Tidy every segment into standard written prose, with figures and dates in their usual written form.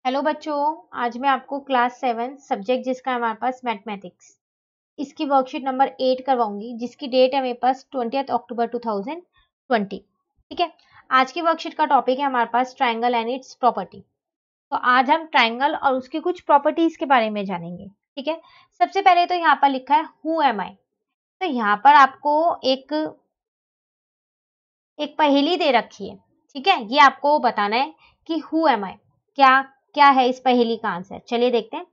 Hello बच्चों, आज मैं आपको क्लास 7 सब्जेक्ट जिसका है हमारे पास मैथमेटिक्स, इसकी वर्कशीट नंबर 8 करवाऊंगी, जिसकी डेट है मेरे पास 20 अक्टूबर 2020। ठीक है। आज की वर्कशीट का टॉपिक है हमारे पास ट्राइंगल एंड इट्स प्रॉपर्टी। तो आज हम ट्राइंगल और उसकी कुछ प्रॉपर्टीज के बारे में जानेंगे। ठीक है। सबसे पहले तो यहाँ पर लिखा है हु एम आई। तो यहाँ पर आपको एक एक पहेली दे रखी है। ठीक है, ये आपको बताना है कि हु एम आई, क्या क्या है इस पहेली का आंसर। चलिए देखते हैं।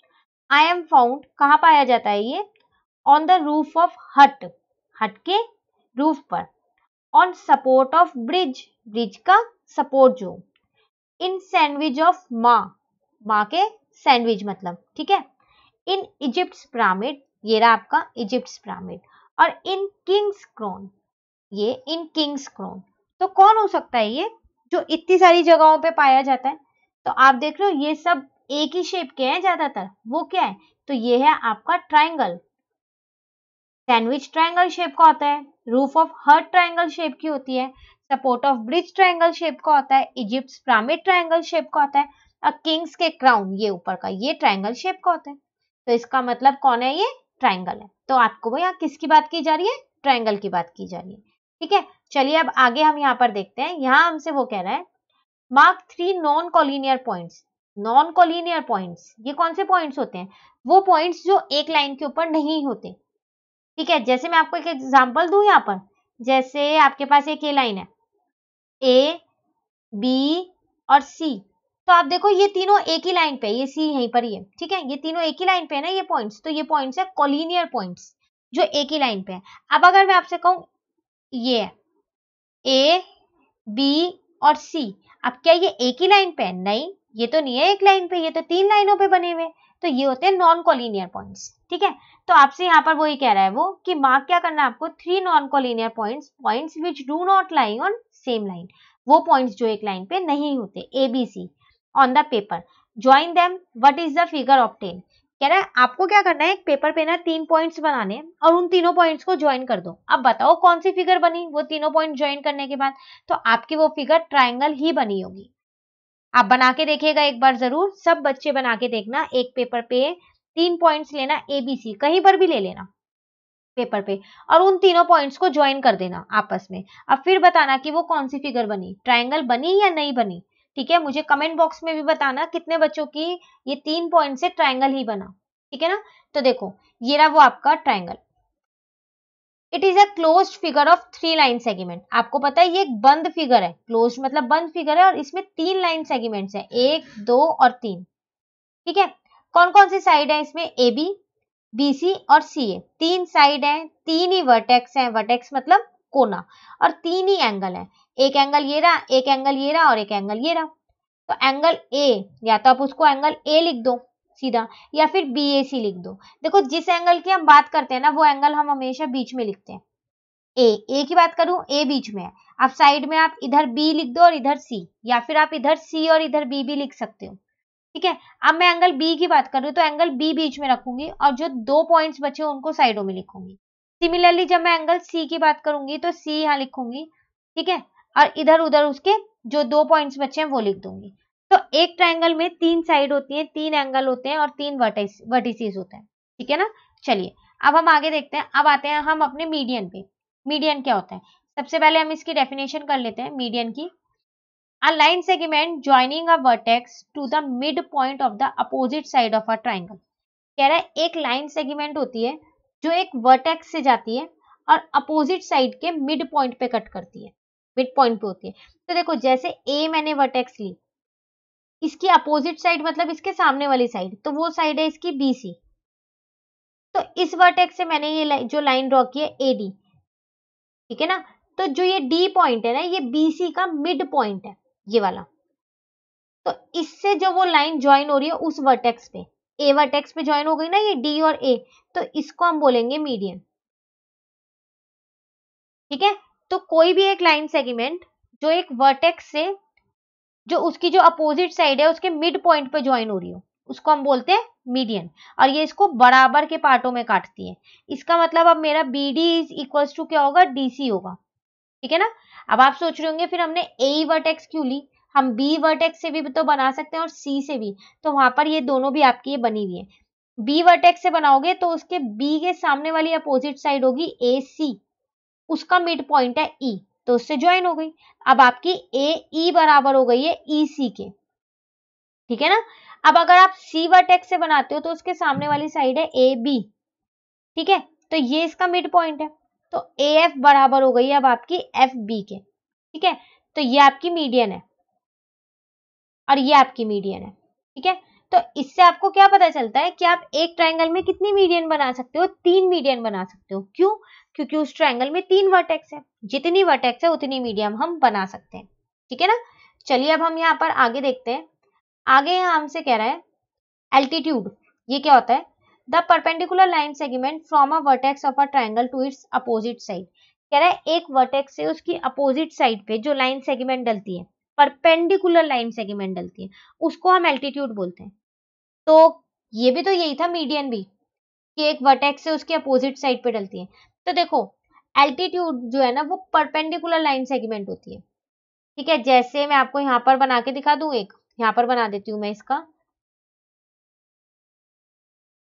आई एम फाउंड कहाँ पाया जाता है ये? ऑन द रूफ ऑफ हट, हट के रूफ पर। On support of bridge, bridge का सपोर्ट जो। इन सैंडविच ऑफ माँ, माँ के सैंडविच मतलब। ठीक है। इन इजिप्ट्स पिरामिड, ये रहा आपका इजिप्ट्स पिरामिड। और इन किंग्स क्रोन, ये इन किंग्स क्रोन। तो कौन हो सकता है ये जो इतनी सारी जगहों पे पाया जाता है? तो आप देख रहे हो ये सब एक ही शेप के हैं ज्यादातर। वो क्या है? तो ये है आपका ट्राइंगल। सैंडविच ट्राइंगल शेप का होता है, roof of hut triangle shape की होती है, support of bridge triangle shape का होता है, इजिप्ट पिरामिड ट्राइंगल शेप का होता है, और किंग्स के क्राउन ये ऊपर का ये ट्राइंगल शेप का होता है। तो इसका मतलब कौन है? ये ट्राइंगल है। तो आपको भैया किसकी बात की जा रही है? ट्राइंगल की बात की जा रही है। ठीक है। चलिए अब आगे हम यहाँ पर देखते हैं। यहाँ हमसे वो कह रहा है mark 3 non collinear points. Non collinear points ये कौन से पॉइंट्स होते हैं? वो पॉइंट्स जो एक लाइन के ऊपर नहीं होते। ठीक है। जैसे मैं आपको एक एग्जांपल दूं यहाँ पर, जैसे आपके पास एक ये लाइन है ए बी और सी। तो आप देखो ये तीनों एक ही लाइन पे, ये सी यहीं पर ही है। ठीक है, ये तीनों एक ही लाइन पे है ना ये पॉइंट्स। तो ये पॉइंट्स है कॉलिनियर पॉइंट्स जो एक ही लाइन पे है। अब अगर मैं आपसे कहूं ये है ए बी और सी, अब क्या ये एक ही लाइन पे है? नहीं, ये तो नहीं है एक लाइन पे, ये तो तीन लाइनों पे बने हुए। तो ये होते हैं नॉन कॉलिनियर पॉइंट्स। ठीक है। तो आपसे यहाँ पर वही कह रहा है वो कि मार्क क्या करना है आपको? 3 non collinear points, points which do not lie on same line. वो पॉइंट्स जो एक लाइन पे नहीं होते, A B C on the paper. Join them, what is the figure obtain. कह रहा है आपको क्या करना है, एक पेपर पे ना 3 पॉइंट्स बनाने और उन तीनों पॉइंट्स को ज्वाइन कर दो। अब बताओ कौन सी फिगर बनी वो तीनों पॉइंट ज्वाइन करने के बाद? तो आपकी वो फिगर ट्राइंगल ही बनी होगी। आप बना के देखिएगा एक बार जरूर, सब बच्चे बना के देखना। एक पेपर पे 3 पॉइंट्स लेना, ए बी सी कहीं पर भी ले लेना पेपर पे, और उन तीनों पॉइंट्स को ज्वाइन कर देना आपस में। अब फिर बताना कि वो कौन सी फिगर बनी, ट्राइंगल बनी या नहीं बनी। ठीक है, मुझे कमेंट बॉक्स में भी बताना कितने बच्चों की ये 3 पॉइंट से ट्राइंगल ही बना। ठीक है ना। तो देखो ये रहा वो आपका triangle. It is a closed figure of 3 line segment. आपको पता है ये एक बंद फिगर है, क्लोज्ड मतलब बंद फिगर है, और इसमें 3 लाइन सेगमेंट्स हैं, 1 2 और 3। ठीक है। कौन कौन सी साइड है इसमें? ए बी, बी सी और सी है। 3 साइड है, 3 ही वर्टेक्स है, वर्टेक्स मतलब कोना, और 3 ही एंगल है। एक एंगल ये रहा, एक एंगल ये रहा, और एक एंगल ये रहा। तो एंगल ए, या तो आप उसको एंगल ए लिख दो सीधा, या फिर बी ए सी लिख दो। देखो जिस एंगल की हम बात करते हैं ना, वो एंगल हम हमेशा बीच में लिखते हैं। ए की बात करूं, ए बीच में है। आप साइड में आप इधर बी लिख दो और इधर सी, या फिर आप इधर सी और इधर बी भी लिख सकते हो। ठीक है। अब मैं एंगल बी की बात कर रही हूँ, तो एंगल बी बीच में रखूंगी और जो 2 पॉइंट्स बचे उनको साइडों में लिखूंगी। सिमिलरली जब मैं एंगल सी की बात करूंगी तो सी यहाँ लिखूंगी। ठीक है। और इधर उधर उसके जो 2 पॉइंट्स बचे हैं वो लिख दूंगी। तो एक ट्राइंगल में 3 साइड होती है, 3 एंगल होते हैं और 3 वर्टिसेस होते हैं। ठीक है ना। चलिए अब हम आगे देखते हैं। अब आते हैं हम अपने मीडियन पे। मीडियन क्या होता है? सबसे पहले हम इसकी डेफिनेशन कर लेते हैं मीडियन की। A line segment joining a vertex to the midpoint of the opposite side of a triangle। कह रहा है एक लाइन सेगमेंट होती है जो एक वर्टेक्स से जाती है और अपोजिट साइड के मिड पॉइंट पे कट करती है, मिड पॉइंट पे होती है। तो देखो जैसे ए मैंने वर्टेक्स ली, इसकी अपोजिट साइड मतलब इसके सामने वाली साइड, तो वो साइड है इसकी बी सी। तो इस वर्टेक्स से मैंने ये जो लाइन ड्रॉ की है ए डी। ठीक है ना। तो जो ये डी पॉइंट है ना, ये बी सी का मिड पॉइंट है, ये वाला। तो इससे जो वो लाइन ज्वाइन हो रही है उस वर्टेक्स पे, ए वर्टेक्स पे ज्वाइन हो गई ना ये डी और ए, तो इसको हम बोलेंगे मीडियन। ठीक है। तो कोई भी एक लाइन सेगमेंट जो एक वर्टेक्स से, जो उसकी जो अपोजिट साइड है उसके मिड पॉइंट पे ज्वाइन हो रही हो, उसको हम बोलते हैं मीडियन। और ये इसको बराबर के पार्टों में काटती है। इसका मतलब अब मेरा B D is equal to क्या होगा? डी सी होगा। ठीक है ना। अब आप सोच रहे होंगे फिर हमने ए वर्टेक्स क्यों ली? हम बी वर्टेक्स से भी तो बना सकते हैं और सी से भी, तो वहां पर ये दोनों भी आपकी ये बनी हुई है। बी वर्टेक्स से बनाओगे तो उसके बी के सामने वाली अपोजिट साइड होगी ए सी, उसका मिड पॉइंट है ई, तो उससे ज्वाइन हो गई। अब आपकी ए ई बराबर हो गई है ई सी के, ठीक है ना। अब अगर आप सी वर्टेक्स से बनाते हो तो उसके सामने वाली साइड है ए बी, ठीक है, तो ये इसका मिड पॉइंट है, तो ए एफ बराबर हो गई अब आपकी एफ बी के, ठीक है। तो ये आपकी मीडियन है और ये आपकी मीडियन है, ठीक है। तो इससे आपको क्या पता चलता है कि आप एक ट्रायंगल में कितनी मीडियन बना सकते हो, 3 मीडियन बना सकते हो। क्यों? क्योंकि उस ट्रायंगल में 3 वर्टेक्स है, जितनी वर्टेक्स है उतनी मीडियन हम बना सकते हैं, ठीक है ना। चलिए अब हम यहाँ पर आगे देखते हैं। आगे यहाँ हमसे कह रहा है एल्टीट्यूड, ये क्या होता है? The perpendicular line segment from a vertex of a triangle to its opposite side. कह रहा है एक वर्टेक्स से उसकी अपोजिट साइड पे जो लाइन सेगमेंट डलती है, परपेंडिकुलर लाइन सेगमेंट डलती है, उसको हम एल्टीट्यूड बोलते हैं। तो ये भी तो यही था मीडियन भी, कि एक वर्टेक्स से उसके अपोजिट साइड पे डलती है। तो देखो एल्टीट्यूड जो है ना वो परपेंडिकुलर लाइन सेगमेंट होती है, ठीक है। जैसे मैं आपको यहाँ पर बना के दिखा दूं, एक यहाँ पर बना देती हूँ मैं इसका,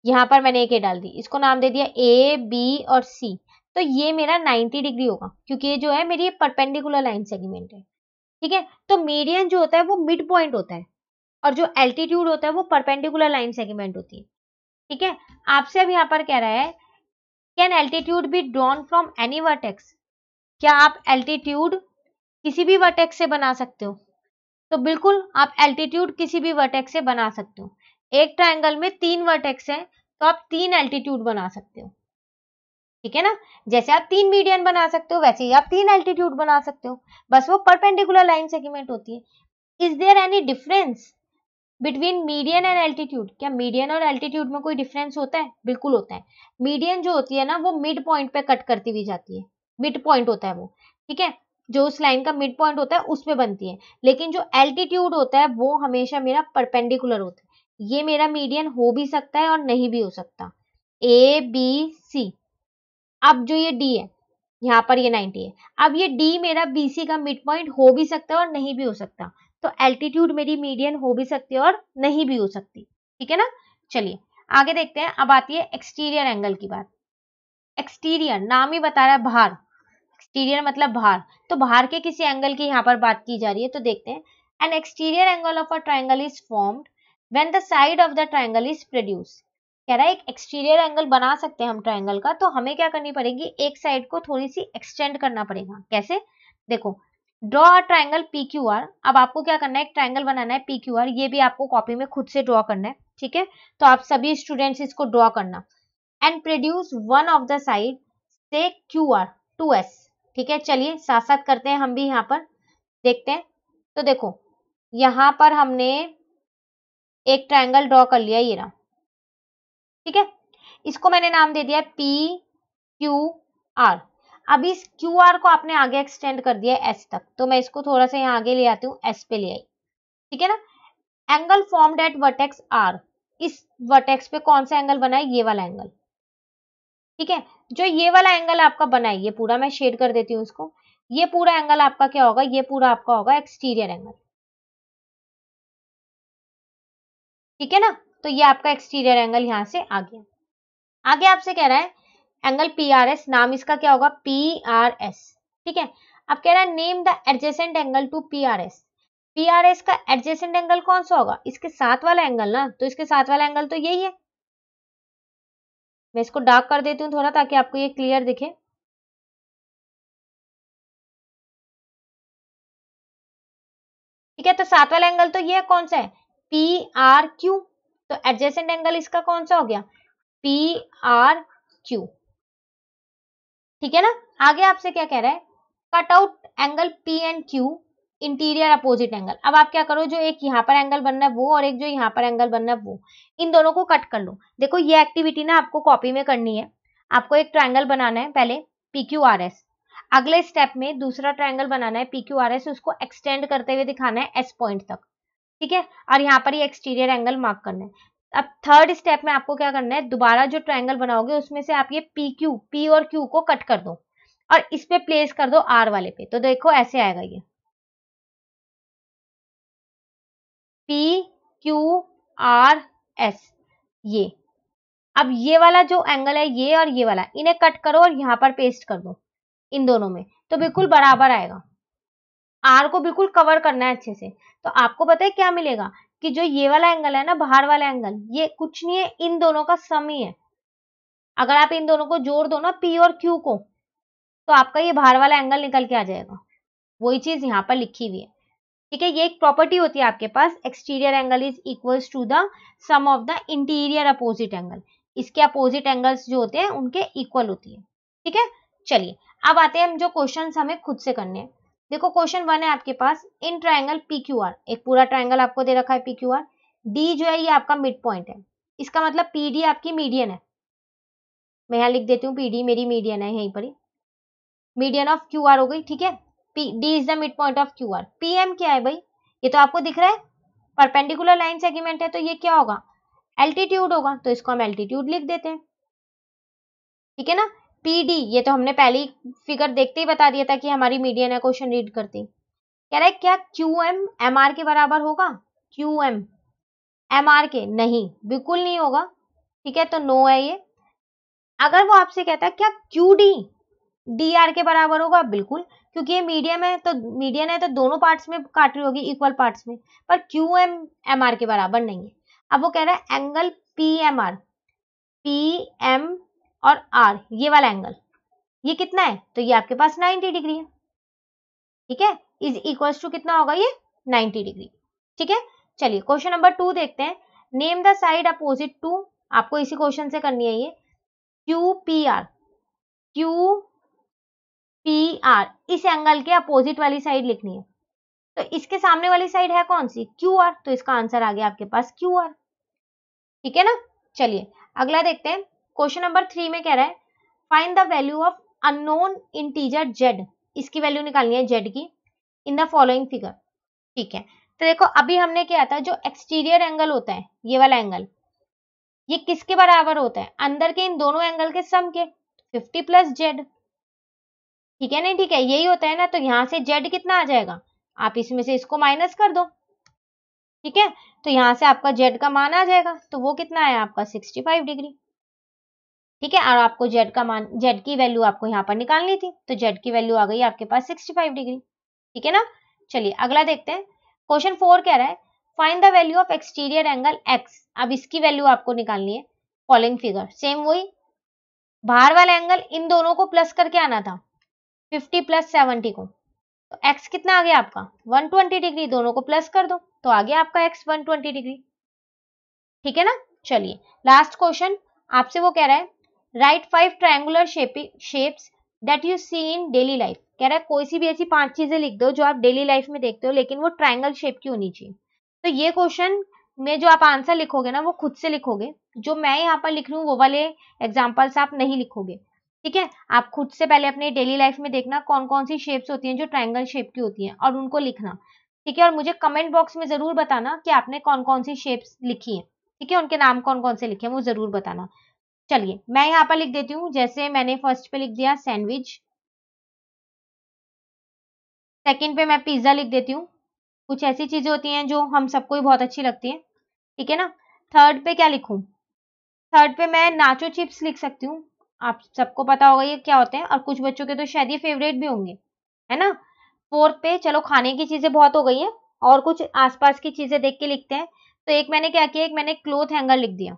यहाँ पर मैंने एक ए डाल दी, इसको नाम दे दिया ए बी और सी। तो ये मेरा 90 डिग्री होगा, क्योंकि ये जो है मेरी परपेंडिकुलर लाइन सेगमेंट है, ठीक है। तो मीडियन जो होता है वो मिड पॉइंट होता है, और जो एल्टीट्यूड होता है वो परपेंडिकुलर लाइन सेगमेंट होती है, ठीक है। आपसे अब यहाँ पर कह रहा है can altitude be drawn from any vertex, क्या आप एल्टीट्यूड किसी भी वर्टेक्स से बना सकते हो? तो बिल्कुल आप एल्टीट्यूड किसी भी वर्टेक्स से बना सकते हो। एक ट्रायंगल में 3 वर्टेक्स है, तो आप 3 एल्टीट्यूड बना सकते हो, ठीक है ना। जैसे आप 3 मीडियन बना सकते हो वैसे ही आप 3 एल्टीट्यूड बना सकते हो, बस वो परपेंडिकुलर लाइन सेगमेंट होती है। Is there any difference between median and altitude? क्या मीडियन और एल्टीट्यूड में कोई डिफरेंस होता है? बिल्कुल होता है। मीडियन जो होती है ना वो मिड पॉइंट पे कट करती हुई जाती है, मिड पॉइंट होता है वो, ठीक है, जो उस लाइन का मिड पॉइंट होता है उस पे बनती है। लेकिन जो एल्टीट्यूड होता है वो हमेशा मेरा परपेंडिकुलर होता है। ये मेरा मीडियन हो भी सकता है और नहीं भी हो सकता, ए बी सी। अब जो ये डी है, यहाँ पर ये 90 है, अब ये डी मेरा बीसी का मिड पॉइंट हो भी सकता है और नहीं भी हो सकता। तो एल्टीट्यूड मेरी मीडियन हो भी सकती है और नहीं भी हो सकती, ठीक है ना। चलिए आगे देखते हैं। अब आती है एक्सटीरियर एंगल की बात। एक्सटीरियर नाम ही बता रहा है बाहर, एक्सटीरियर मतलब बाहर, तो बाहर के किसी एंगल की यहाँ पर बात की जा रही है। तो देखते हैं N exterior angle of a triangle is formed when the side of the triangle is produce. कह रहा है एक एक्सटीरियर एंगल बना सकते हैं हम ट्रायंगल का, तो हमें क्या करनी पड़ेगी, एक साइड को थोड़ी सी एक्सटेंड करना पड़ेगा। कैसे? देखो draw a triangle P Q R. अब आपको क्या करना है, एक ट्रायंगल बनाना है पी क्यू आर, ये भी आपको कॉपी में खुद से ड्रॉ करना है, ठीक है। तो आप सभी स्टूडेंट्स इसको ड्रॉ करना and produce one of the side से क्यू आर टू एस, ठीक है। चलिए साथ साथ करते हैं हम भी यहाँ पर, देखते हैं। तो देखो यहाँ पर हमने एक ट्रायंगल ड्रॉ कर लिया, ये रहा, ठीक है। इसको मैंने नाम दे दिया पी क्यू आर। अब इस क्यू आर को आपने आगे एक्सटेंड कर दिया एस तक, तो मैं इसको थोड़ा सा यहाँ आगे ले आती हूँ, एस पे ले आई, ठीक है ना। Angle formed at vertex R, इस वर्टेक्स पे कौन सा एंगल बना है, ये वाला एंगल, ठीक है। जो ये वाला एंगल आपका बना है, ये पूरा मैं शेड कर देती हूँ इसको, ये पूरा एंगल आपका क्या होगा, ये पूरा आपका होगा एक्सटीरियर एंगल, ठीक है ना। तो ये आपका एक्सटीरियर एंगल यहाँ से आ गया। आगे आपसे कह रहा है एंगल पी आर एस, नाम इसका क्या होगा, पी आर एस, ठीक है। अब कह रहा है name the adjacent angle to P R S. P R S का एडजेसेंट एंगल कौन सा होगा, इसके साथ वाला एंगल ना, तो इसके साथ वाला एंगल तो यही है। मैं इसको डार्क कर देती हूँ थोड़ा ताकि आपको ये क्लियर दिखे, ठीक है। तो साथ वाला एंगल तो ये कौन सा है, पी आर क्यू। तो एडजेसेंट एंगल इसका कौन सा हो गया, पी आर क्यू, ठीक है ना। आगे आपसे क्या कह रहा है, cut out angle P and Q interior opposite angle. अब आप क्या करो, जो एक यहाँ पर एंगल बनना है वो और एक जो यहाँ पर एंगल बनना है वो, इन दोनों को कट कर लो। देखो ये एक्टिविटी ना आपको कॉपी में करनी है। आपको एक ट्रायंगल बनाना है पहले पी क्यू आर एस, अगले स्टेप में दूसरा ट्रायंगल बनाना है पी क्यू आर एस, उसको एक्सटेंड करते हुए दिखाना है एस पॉइंट तक, ठीक है। और यहाँ पर ये एक्सटीरियर एंगल मार्क करना है। अब थर्ड स्टेप में आपको क्या करना है, दोबारा जो ट्रायंगल बनाओगे उसमें से आप ये पी और क्यू को कट कर दो और इस पे प्लेस कर दो आर वाले पे, तो देखो ऐसे आएगा ये, PQRS, ये अब ये वाला जो एंगल है ये और ये वाला, इन्हें कट करो और यहाँ पर पेस्ट कर दो इन दोनों में, तो बिल्कुल बराबर आएगा। आर को बिल्कुल कवर करना है अच्छे से। तो आपको पता है क्या मिलेगा कि जो ये वाला एंगल है ना, बाहर वाला एंगल, ये कुछ नहीं है, इन दोनों का सम ही है। अगर आप इन दोनों को जोड़ दो ना, P और Q को, तो आपका ये बाहर वाला एंगल निकल के आ जाएगा। वही चीज यहाँ पर लिखी हुई है। ठीक है, ये एक प्रॉपर्टी होती है आपके पास, exterior angle is equals to the sum of the interior opposite angle. इसके अपोजिट एंगल्स जो होते हैं उनके इक्वल होती है। ठीक है, चलिए अब आते हैं हम जो क्वेश्चन हमें खुद से करने हैं। देखो क्वेश्चन 1 है आपके पास, इन ट्राइंगल PQR, एक पूरा ट्राइंगल आपको दे रखा है PQR, D जो है ये आपका मिड पॉइंट है, इसका मतलब PD आपकी मीडियन है। मैं यहाँ लिख देती हूँ PD मेरी मीडियन है, यहीं पर ही मीडियन ऑफ QR हो गई। ठीक है, D is the mid point of QR। PM क्या है भाई, ये तो आपको दिख रहा है, परपेंडिकुलर लाइन सेगमेंट है, तो ये क्या होगा, एल्टीट्यूड होगा, तो इसको हम एल्टीट्यूड लिख देते हैं। ठीक है ना, PD ये तो हमने पहली फिगर देखते ही बता दिया था कि हमारी मीडियन है, क्वेश्चन रीड करते ही। कह रहा है क्या QM MR के बराबर होगा, QM MR के, नहीं बिल्कुल नहीं होगा। ठीक है, तो नो है ये। अगर वो आपसे कहता है क्या QD DR के बराबर होगा, बिल्कुल, क्योंकि ये मीडियम है, तो मीडियन है तो दोनों पार्ट्स में काट रही होगी, इक्वल पार्ट्स में, पर QM MR के बराबर नहीं है। अब वो कह रहा है एंगल PMR, PM और R, ये वाला एंगल ये कितना है, तो ये आपके पास 90 डिग्री है। ठीक है, इज इक्वल्स टू कितना होगा ये, 90 डिग्री। ठीक है, चलिए क्वेश्चन नंबर 2 देखते हैं। Name the side opposite to, आपको इसी क्वेश्चन से करनी है ये, QPR, QPR इस एंगल के अपोजिट वाली साइड लिखनी है। तो इसके सामने वाली साइड है कौन सी, QR, तो इसका आंसर आ गया आपके पास QR। ठीक है ना, चलिए अगला देखते हैं। क्वेश्चन नंबर 3 में कह रहा है find the value of unknown integer Z, इसकी वैल्यू निकालनी है Z की, इन द फॉलोइंग फिगर। ठीक है, तो देखो अभी हमने क्या था, जो एक्सटीरियर एंगल होता है ये वाला एंगल, ये किसके बराबर होता है, अंदर के इन दोनों एंगल के सम के, 50 प्लस Z। ठीक है, नहीं ठीक है, यही होता है ना, तो यहां से Z कितना आ जाएगा, आप इसमें से इसको माइनस कर दो। ठीक है, तो यहां से आपका Z का मान आ जाएगा, तो वो कितना है आपका 65 डिग्री। ठीक है, और आपको Z का मान, Z की वैल्यू आपको यहाँ पर निकालनी थी, तो Z की वैल्यू आ गई आपके पास 65 डिग्री। ठीक है ना, चलिए अगला देखते हैं। क्वेश्चन 4 कह रहा है find the value of exterior angle X, अब इसकी वैल्यू आपको निकालनी है, फॉलोइंग फिगर। सेम वही, बाहर वाला एंगल इन दोनों को प्लस करके आना था, 50 प्लस 70 को, तो X कितना आ गया आपका 120 डिग्री, दोनों को प्लस कर दो तो आ गया आपका X 120 डिग्री। ठीक है ना, चलिए लास्ट क्वेश्चन आपसे वो कह रहा है write 5 triangular shapes that you see in daily life. कह रहा है कोई सी भी ऐसी 5 चीजें लिख दो जो आप डेली लाइफ में देखते हो, लेकिन वो ट्रायंगल शेप की होनी चाहिए। तो ये क्वेश्चन में जो आप आंसर लिखोगे ना, वो खुद से लिखोगे, जो मैं यहाँ पर लिख रही हूँ वो वाले एग्जाम्पल्स आप नहीं लिखोगे। ठीक है, आप खुद से पहले अपने डेली लाइफ में देखना कौन कौन सी शेप्स होती हैं जो ट्रायंगल शेप की होती हैं, और उनको लिखना। ठीक है, और मुझे कमेंट बॉक्स में जरूर बताना कि आपने कौन कौन सी शेप्स लिखी है। ठीक है, उनके नाम कौन कौन से लिखे हैं वो जरूर बताना। चलिए मैं यहाँ पर लिख देती हूँ, जैसे मैंने फर्स्ट पे लिख दिया सैंडविच, सेकंड पे मैं पिज्जा लिख देती हूँ, कुछ ऐसी चीजें होती हैं जो हम सबको ही बहुत अच्छी लगती है। ठीक है ना, थर्ड पे क्या लिखूं, थर्ड पे मैं नाचो चिप्स लिख सकती हूँ, आप सबको पता होगा ये क्या होते हैं, और कुछ बच्चों के तो शायद ये फेवरेट भी होंगे, है ना। फोर्थ पे चलो खाने की चीजें बहुत हो गई हैं, और कुछ आसपास की चीजें देख के लिखते हैं। तो एक मैंने क्या किया, एक मैंने क्लोथ हैंगर लिख दिया,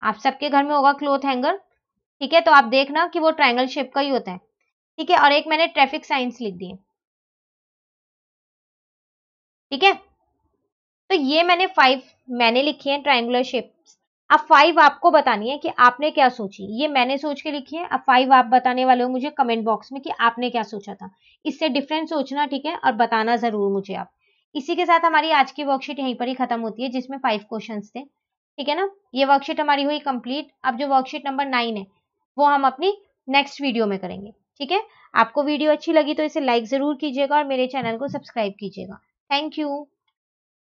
आप सबके घर में होगा क्लोथ हैंगर। ठीक है, तो आप देखना कि वो ट्रायंगल शेप का ही होता है। ठीक है, और एक मैंने ट्रैफिक साइंस लिख दिए। ठीक है, तो ये मैंने 5 मैंने लिखी है ट्रायंगुलर शेप्स। अब 5 आपको बतानी है कि आपने क्या सोची, ये मैंने सोच के लिखी है, अब 5 आप बताने वाले हो मुझे कमेंट बॉक्स में कि आपने क्या सोचा था, इससे डिफरेंट सोचना। ठीक है, और बताना जरूर मुझे आप। इसी के साथ हमारी आज की वर्कशीट यहीं पर ही खत्म होती है, जिसमें 5 क्वेश्चंस थे। ठीक है ना, ये वर्कशीट हमारी हुई कंप्लीट। अब जो वर्कशीट नंबर 9 है वो हम अपनी नेक्स्ट वीडियो में करेंगे। ठीक है, आपको वीडियो अच्छी लगी तो इसे लाइक जरूर कीजिएगा और मेरे चैनल को सब्सक्राइब कीजिएगा। Thank you.